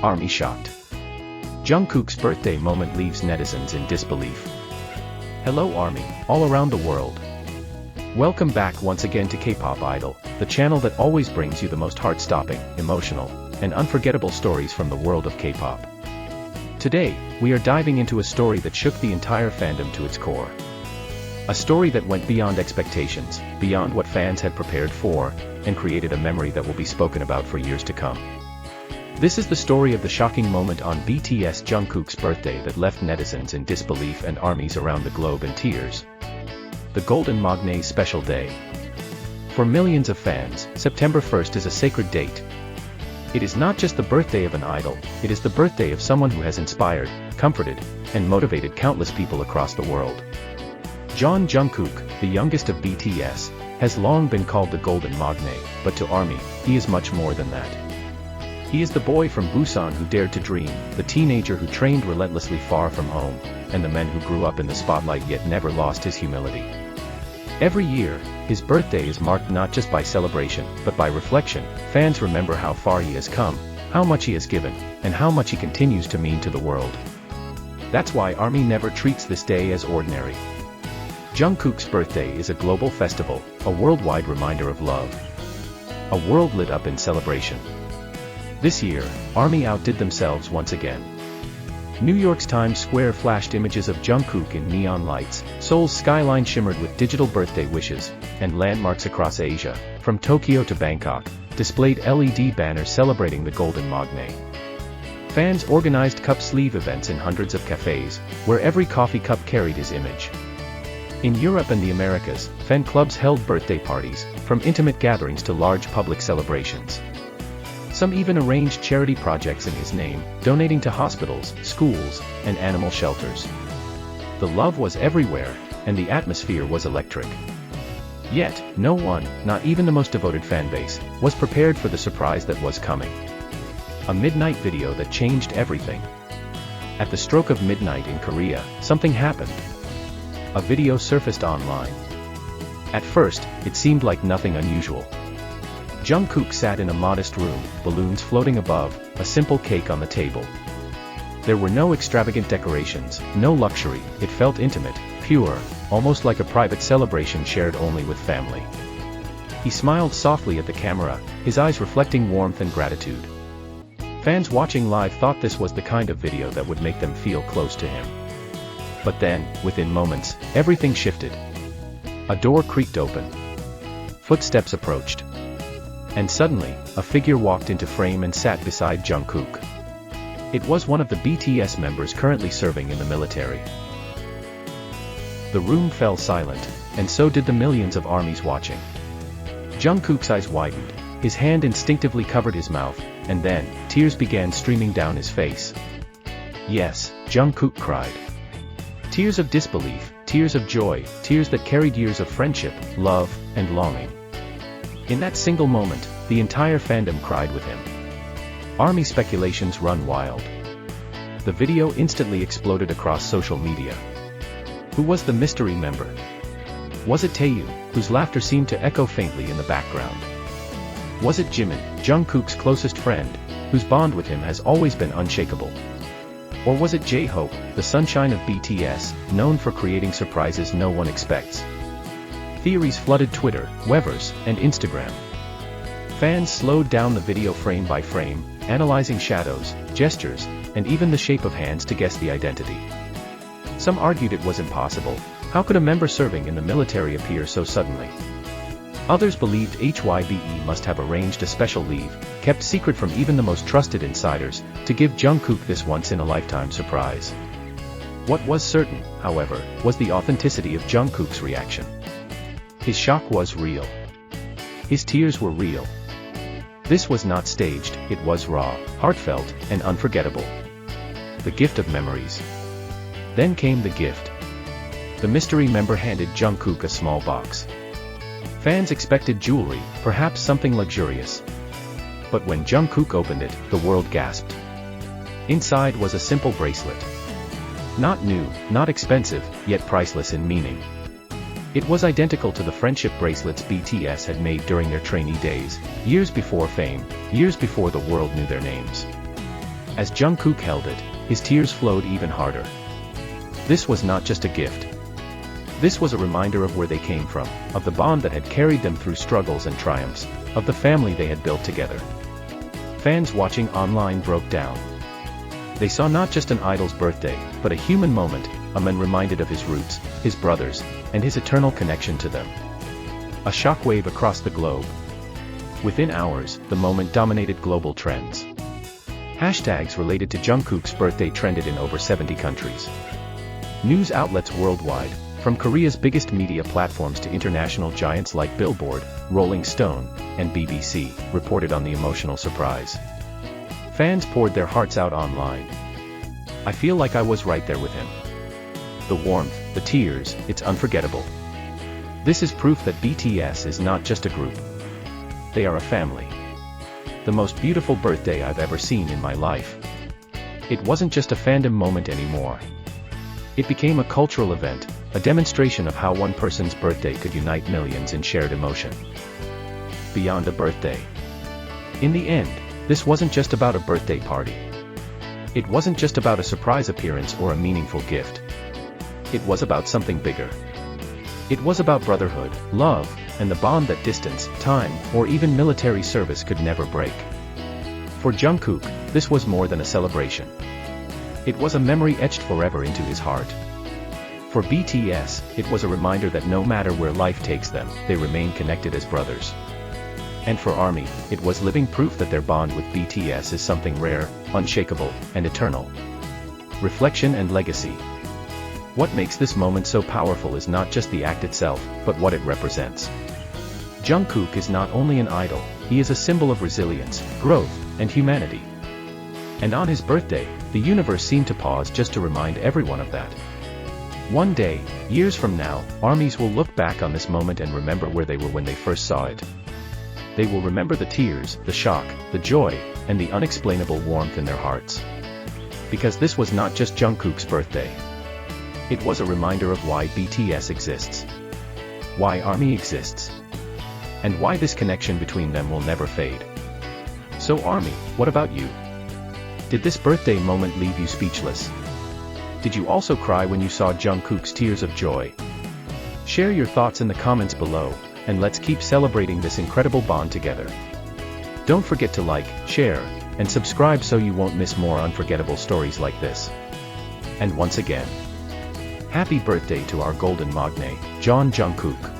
ARMY shocked. Jungkook's birthday moment leaves netizens in disbelief. Hello ARMY, all around the world. Welcome back once again to K-pop Idol, the channel that always brings you the most heart-stopping, emotional, and unforgettable stories from the world of K-pop. Today, we are diving into a story that shook the entire fandom to its core. A story that went beyond expectations, beyond what fans had prepared for, and created a memory that will be spoken about for years to come. This is the story of the shocking moment on BTS Jungkook's birthday that left netizens in disbelief and armies around the globe in tears. The Golden Magne Special Day. For millions of fans, September 1st is a sacred date. It is not just the birthday of an idol, it is the birthday of someone who has inspired, comforted, and motivated countless people across the world. Jungkook, the youngest of BTS, has long been called the Golden Magne, but to ARMY, he is much more than that. He is the boy from Busan who dared to dream, the teenager who trained relentlessly far from home, and the man who grew up in the spotlight yet never lost his humility. Every year, his birthday is marked not just by celebration, but by reflection. Fans remember how far he has come, how much he has given, and how much he continues to mean to the world. That's why ARMY never treats this day as ordinary. Jungkook's birthday is a global festival, a worldwide reminder of love. A world lit up in celebration. This year, ARMY outdid themselves once again. New York's Times Square flashed images of Jungkook in neon lights, Seoul's skyline shimmered with digital birthday wishes, and landmarks across Asia, from Tokyo to Bangkok, displayed LED banners celebrating the Golden Magne. Fans organized cup sleeve events in hundreds of cafes, where every coffee cup carried his image. In Europe and the Americas, fan clubs held birthday parties, from intimate gatherings to large public celebrations. Some even arranged charity projects in his name, donating to hospitals, schools, and animal shelters. The love was everywhere, and the atmosphere was electric. Yet, no one, not even the most devoted fanbase, was prepared for the surprise that was coming. A midnight video that changed everything. At the stroke of midnight in Korea, something happened. A video surfaced online. At first, it seemed like nothing unusual. Jungkook sat in a modest room, balloons floating above, a simple cake on the table. There were no extravagant decorations, no luxury, it felt intimate, pure, almost like a private celebration shared only with family. He smiled softly at the camera, his eyes reflecting warmth and gratitude. Fans watching live thought this was the kind of video that would make them feel close to him. But then, within moments, everything shifted. A door creaked open. Footsteps approached. And suddenly, a figure walked into frame and sat beside Jungkook. It was one of the BTS members currently serving in the military. The room fell silent, and so did the millions of armies watching. Jungkook's eyes widened, his hand instinctively covered his mouth, and then, tears began streaming down his face. Yes, Jungkook cried. Tears of disbelief, tears of joy, tears that carried years of friendship, love, and longing. In that single moment, the entire fandom cried with him. ARMY speculations run wild. The video instantly exploded across social media. Who was the mystery member? Was it Taehyung, whose laughter seemed to echo faintly in the background? Was it Jimin, Jungkook's closest friend, whose bond with him has always been unshakable? Or was it J-Hope, the sunshine of BTS, known for creating surprises no one expects? Theories flooded Twitter, Weverse, and Instagram. Fans slowed down the video frame by frame, analyzing shadows, gestures, and even the shape of hands to guess the identity. Some argued it was impossible. How could a member serving in the military appear so suddenly? Others believed HYBE must have arranged a special leave, kept secret from even the most trusted insiders, to give Jungkook this once-in-a-lifetime surprise. What was certain, however, was the authenticity of Jungkook's reaction. His shock was real. His tears were real. This was not staged, it was raw, heartfelt, and unforgettable. The gift of memories. Then came the gift. The mystery member handed Jungkook a small box. Fans expected jewelry, perhaps something luxurious. But when Jungkook opened it, the world gasped. Inside was a simple bracelet. Not new, not expensive, yet priceless in meaning. It was identical to the friendship bracelets BTS had made during their trainee days, years before fame, years before the world knew their names. As Jungkook held it, his tears flowed even harder. This was not just a gift. This was a reminder of where they came from, of the bond that had carried them through struggles and triumphs, of the family they had built together. Fans watching online broke down. They saw not just an idol's birthday, but a human moment, a man reminded of his roots, his brothers, and his eternal connection to them. A shockwave across the globe. Within hours, the moment dominated global trends. Hashtags related to Jungkook's birthday trended in over 70 countries. News outlets worldwide, from Korea's biggest media platforms to international giants like Billboard, Rolling Stone, and BBC, reported on the emotional surprise. Fans poured their hearts out online. I feel like I was right there with him. The warmth, the tears, it's unforgettable. This is proof that BTS is not just a group. They are a family. The most beautiful birthday I've ever seen in my life. It wasn't just a fandom moment anymore. It became a cultural event, a demonstration of how one person's birthday could unite millions in shared emotion. Beyond a birthday. In the end, this wasn't just about a birthday party. It wasn't just about a surprise appearance or a meaningful gift. It was about something bigger. It was about brotherhood, love, and the bond that distance, time, or even military service could never break. For Jungkook, this was more than a celebration. It was a memory etched forever into his heart. For BTS, it was a reminder that no matter where life takes them, they remain connected as brothers. And for ARMY, it was living proof that their bond with BTS is something rare, unshakable, and eternal. Reflection and legacy. What makes this moment so powerful is not just the act itself, but what it represents. Jungkook is not only an idol, he is a symbol of resilience, growth, and humanity. And on his birthday, the universe seemed to pause just to remind everyone of that. One day, years from now, ARMYs will look back on this moment and remember where they were when they first saw it. They will remember the tears, the shock, the joy, and the unexplainable warmth in their hearts. Because this was not just Jungkook's birthday. It was a reminder of why BTS exists. Why ARMY exists. And why this connection between them will never fade. So ARMY, what about you? Did this birthday moment leave you speechless? Did you also cry when you saw Jungkook's tears of joy? Share your thoughts in the comments below, and let's keep celebrating this incredible bond together. Don't forget to like, share, and subscribe so you won't miss more unforgettable stories like this. And once again, happy birthday to our golden magne, Jungkook.